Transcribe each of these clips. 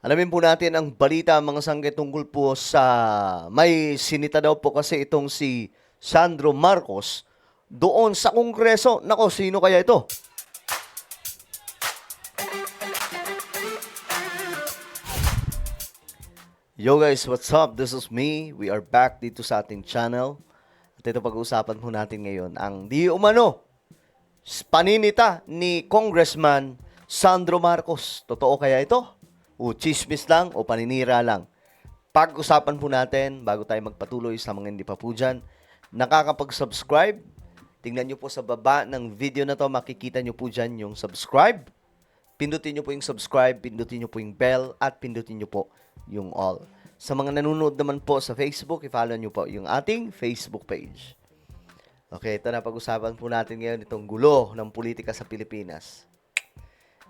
Alamin po natin ang balita mga sangkay tungkol po sa may sinita daw po kasi itong si Sandro Marcos doon sa Kongreso. Nako, sino kaya ito? Yo guys, what's up? This is me. We are back dito sa ating channel. At ito pag-uusapan po natin ngayon ang di umano paninita ni Congressman Sandro Marcos. Totoo kaya ito? O chismis lang o paninira lang? Pag-usapan po natin bago tayo magpatuloy sa mga hindi pa po dyan. Nakakapag-subscribe. Tingnan nyo po sa baba ng video na to. Makikita nyo po dyan yung subscribe. Pindutin nyo po yung subscribe. Pindutin nyo po yung bell. At pindutin nyo po yung all. Sa mga nanonood naman po sa Facebook, i-follow nyo po yung ating Facebook page. Okay, ito na pag-usapan po natin ngayon itong gulo ng politika sa Pilipinas.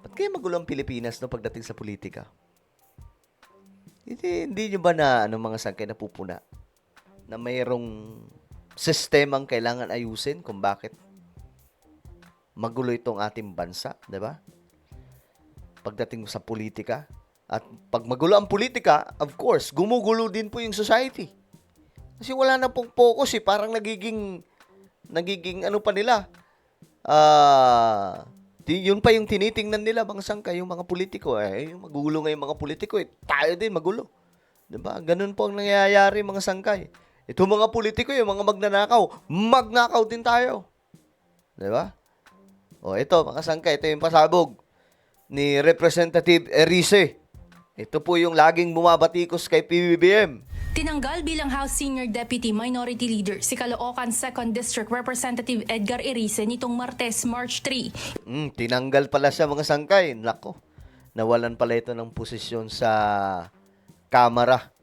Ba't kaya magulo ang Pilipinas no, pagdating sa politika? Hindi nyo ba na mga sangkay napupuna na mayroong sistemang kailangan ayusin kung bakit magulo itong ating bansa, di ba? Pagdating sa politika. At pag magulo ang politika, of course, gumugulo din po yung society. Kasi wala na pong focus parang nagiging ano pa nila, yun pa yung tinitingnan nila mga sangkay, yung mga politiko. Yung magugulo nga yung mga politiko, tayo din magulo. Diba? Ganun po ang nangyayari mga sangkay. Ito mga politiko, yung mga magnakaw din tayo. Diba? O ito mga sangkay, ito yung pasabog ni Representative Erice. Ito po yung laging bumabatikos kay PBBM. Tinanggal bilang House Senior Deputy Minority Leader si Caloocan 2nd District Representative Edgar Erice nitong Martes, March 3. Tinanggal pala siya mga sangkay. Nako, nawalan pala ito ng posisyon sa Kamara.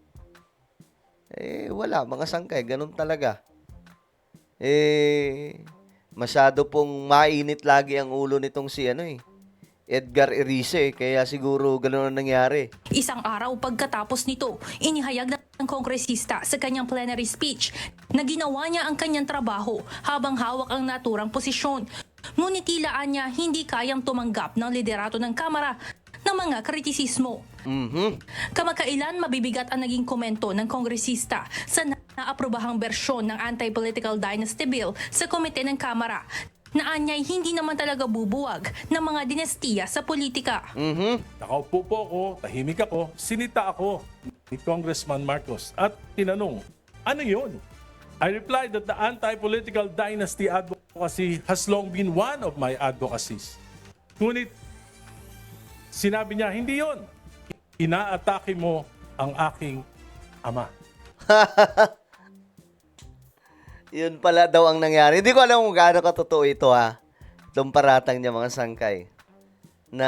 Wala mga sangkay. Ganun talaga. Masyado pong mainit lagi ang ulo nitong si Edgar Erice. Kaya siguro ganun ang nangyari. Isang araw pagkatapos nito, inihayag ng kongresista sa kanyang plenary speech na ginawa niya ang kanyang trabaho habang hawak ang naturang posisyon. Ngunit tilaan niya hindi kayang tumanggap ng liderato ng Kamara ng mga kritisismo. Kamakailan mabibigat ang naging komento ng kongresista sa naaprobahang bersyon ng Anti-Political Dynasty Bill sa komite ng Kamara na anyay hindi naman talaga bubuwag ng mga dinastiya sa politika. Nakaupo po ako, tahimik ako, sinita ako ni Congressman Marcos at tinanong, ano yun? I replied that the anti-political dynasty advocacy has long been one of my advocacies. Ngunit sinabi niya, hindi yun. Inaatake mo ang aking ama. Yun pala daw ang nangyari. Hindi ko alam kung gaano katotoo ito Itong paratang niya mga sangkay. Na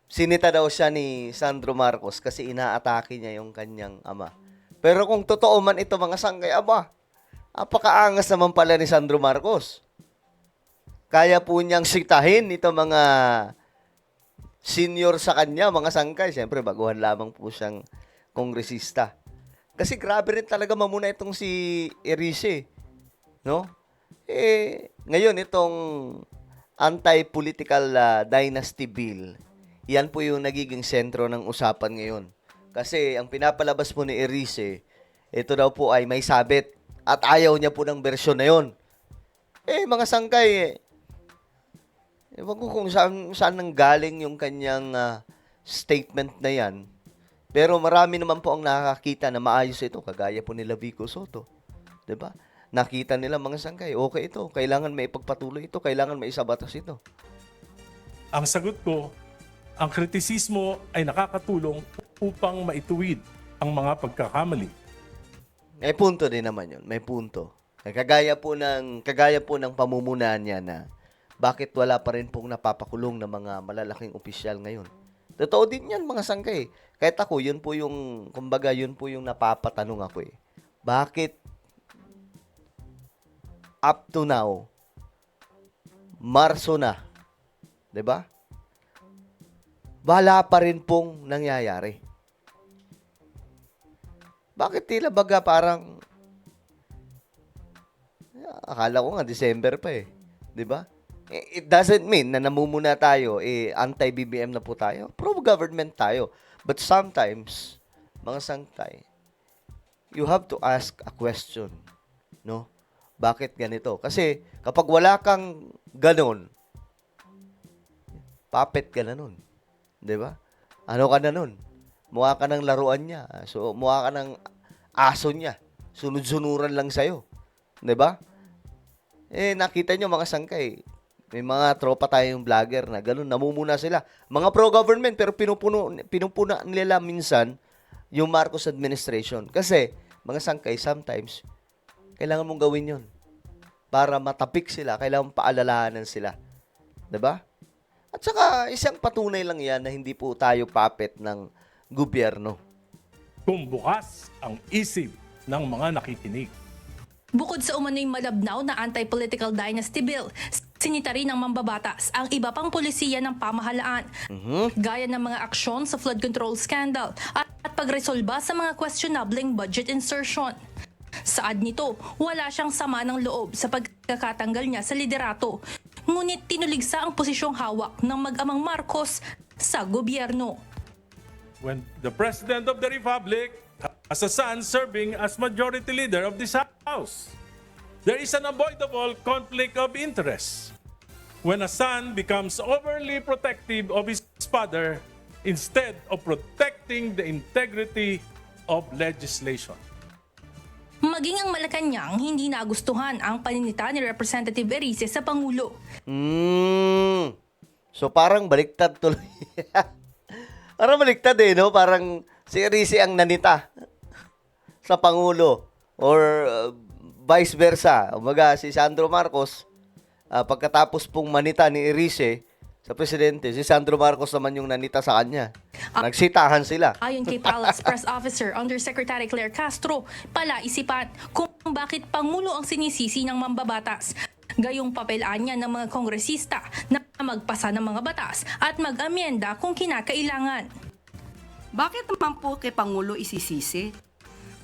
sinita daw siya ni Sandro Marcos kasi inaatake niya yung kanyang ama. Pero kung totoo man ito mga sangkay, apakaangas naman pala ni Sandro Marcos. Kaya po niyang sitahin ito mga senior sa kanya, mga sangkay. Siyempre, baguhan lamang po siyang kongresista. Kasi grabe rin talaga mamuna itong si Erice. No? Ngayon, itong anti-political dynasty bill, yan po yung nagiging sentro ng usapan ngayon. Kasi ang pinapalabas po ni Erice, ito daw po ay may sabit at ayaw niya po ng bersyon na yon. Mga sangkay, ewan ko kung saan nanggaling yung kanyang statement na yan. Pero marami naman po ang nakakita na maayos ito, kagaya po nila Vico Soto. 'Di ba? Nakita nila mga sangkay, okay ito, kailangan may ipagpatuloy ito, kailangan may isabatas ito. Ang sagot ko, ang kritisismo ay nakakatulong upang maituwid ang mga pagkakamali. May punto din naman 'yon, may punto. Kagaya po ng pamumunan niya na bakit wala pa rin pong napapakulong ng mga malalaking opisyal ngayon. Totoo din yan mga sangkay. Kahit ako, yun po yung napapatanong ako Bakit up to now, Marso na, 'di ba? Wala pa rin pong nangyayari. Bakit tila baga parang akala ko nga December pa 'di ba? It doesn't mean na namumuna tayo, anti-BBM na po tayo. Pro-government tayo. But sometimes, mga sangkay, you have to ask a question. No? Bakit ganito? Kasi kapag wala kang ganon, puppet ka na nun. Di ba? Ano ka na nun? Mukha ka ng laruan niya. So, mukha ka ng aso niya. Sunod-sunuran lang sa'yo. Di ba? Nakita nyo mga sangkay, may mga tropa tayong vlogger na gano'n, namumuna sila. Mga pro-government, pero pinupuna nila minsan yung Marcos administration. Kasi, mga sangkay, sometimes, kailangan mong gawin yun. Para matapik sila, kailangan paalalahanan sila. Diba? At saka, isang patunay lang yan na hindi po tayo puppet ng gobyerno. Kung bukas ang isip ng mga nakikinig. Bukod sa umano'y malabnaw na anti-political dynasty bill, sinita rin ng mambabatas ang iba pang polisiya ng pamahalaan, gaya ng mga aksyon sa flood control scandal at pagresolba sa mga questionableng budget insertion. Saad nito, wala siyang sama ng loob sa pagkakatanggal niya sa liderato, ngunit tinuligsa ang posisyong hawak ng mag-amang Marcos sa gobyerno. When the President of the Republic has a son serving as majority leader of this House, there is an unavoidable conflict of interest. When a son becomes overly protective of his father instead of protecting the integrity of legislation. Maging ang Malacanang hindi nagustuhan ang paninita ni Representative Erice sa Pangulo. So, parang baliktad tuloy. Parang baliktad no? Parang si Erice ang nanita sa Pangulo or vice versa. Umaga, si Sandro Marcos, pagkatapos pong manita ni Erice sa presidente, si Sandro Marcos naman yung nanita sa kanya. Nagsitahan sila. Ayon kay Palace Press Officer Undersecretary Claire Castro, palaisipan kung bakit Pangulo ang sinisisi ng mambabatas. Gayong papelaan niya ng mga kongresista na magpasa ng mga batas at mag-amyenda kung kinakailangan. Bakit naman po kay Pangulo isisisi?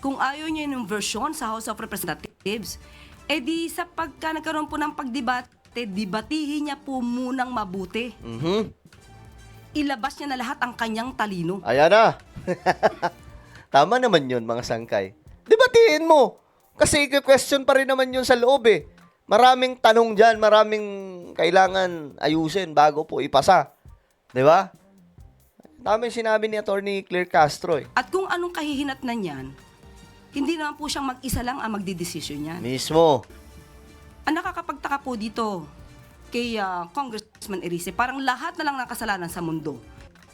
Kung ayaw niya yung version sa House of Representatives, di sa pagka nagkaroon po ng pagdebate, debatihin niya po munang mabuti. Ilabas niya na lahat ang kanyang talino. Ayan na. Tama naman yun, mga sangkay. Debatiin mo. Kasi question pa rin naman yun sa loob Maraming tanong dyan, maraming kailangan ayusin bago po ipasa. Di ba? Tama yung sinabi ni Atty. Claire Castro At kung anong kahihinatnan niyan, hindi naman po siyang mag-isa lang ang magdidesisyon niyan. Mismo. Ang nakakapagtaka po dito kay Congressman Erice, parang lahat na lang ng kasalanan sa mundo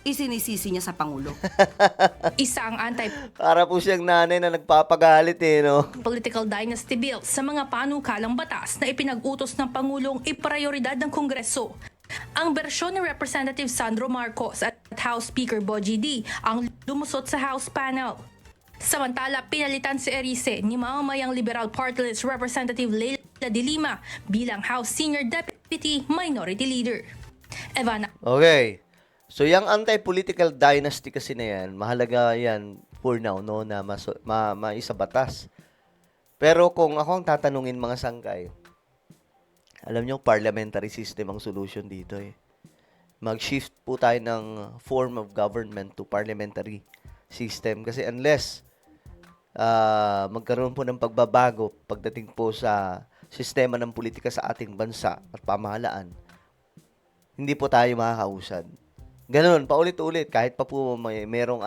isinisisi niya sa Pangulo. Isa ang Para po siyang nanay na nagpapagalit no? anti-political dynasty bill sa mga panukalang batas na ipinag-utos ng Pangulong iprioridad ng Kongreso. Ang bersyon ni Representative Sandro Marcos at House Speaker Bogie D ang lumusot sa House panel. Samantala, pinalitan si Erice ni mamamayang Liberal Party List Representative Leila de Lima bilang House Senior Deputy Minority Leader. Evana. Okay. So, yung anti-political dynasty kasi na yan, mahalaga yan for now, no, na maisa batas. Pero kung ako ang tatanungin mga sangkay, alam nyo, parliamentary system ang solution dito Mag-shift po tayo ng form of government to parliamentary system. Kasi unless magkaroon po ng pagbabago pagdating po sa sistema ng politika sa ating bansa at pamahalaan, hindi po tayo makakausad. Ganun, paulit-ulit, kahit pa po merong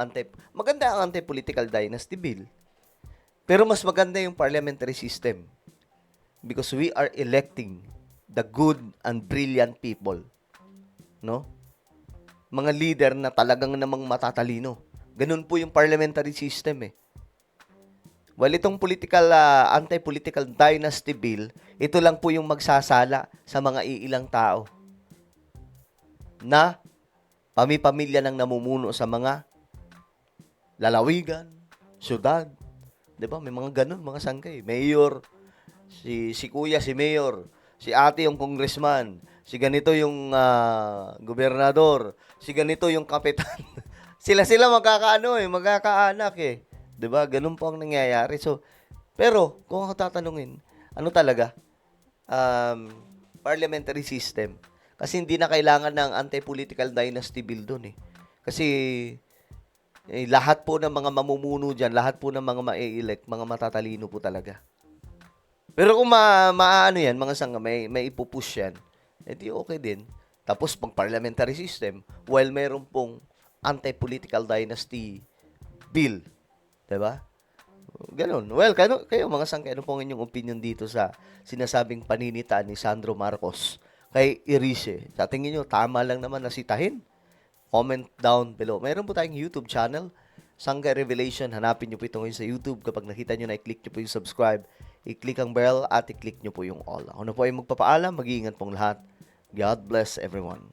maganda ang anti-political dynasty bill. Pero mas maganda yung parliamentary system. Because we are electing the good and brilliant people. No? Mga leader na talagang namang matatalino. Ganun po yung parliamentary system Well, itong anti-political dynasty bill, ito lang po yung magsasala sa mga iilang tao na pamilya ng namumuno sa mga lalawigan, syudad. 'Di ba? May mga ganun, mga sangkay. Mayor, si kuya, si mayor, si ate yung congressman, si ganito yung gobernador, si ganito yung kapitan. Sila magkakaanak 'Di ba? Ganun po ang nangyayari. So, pero kung ako tatanungin, ano talaga? parliamentary system. Kasi hindi na kailangan ng anti-political dynasty bill doon eh. Kasi lahat po ng mga mamumuno dyan, lahat po ng mga ma-elect, mga matatalino po talaga. Pero kung maano yan, mga sangga, may ipupush yan, edi okay din. Tapos pag parliamentary system, while meron pong anti-political dynasty bill, 'di ba? Ganon. Well, kayo mga sangkay, ano pong inyong opinion dito sa sinasabing paninita ni Sandro Marcos kay Irice? Sa tingin nyo, tama lang naman na sitahin? Comment down below. Meron po tayong YouTube channel, Sangkay Revelation. Hanapin nyo po ito ngayon sa YouTube. Kapag nakita nyo na, i-click nyo po yung subscribe, i-click ang bell, at i-click nyo po yung all. Ako na po ay magpapaalam. Mag-iingat pong lahat. God bless everyone.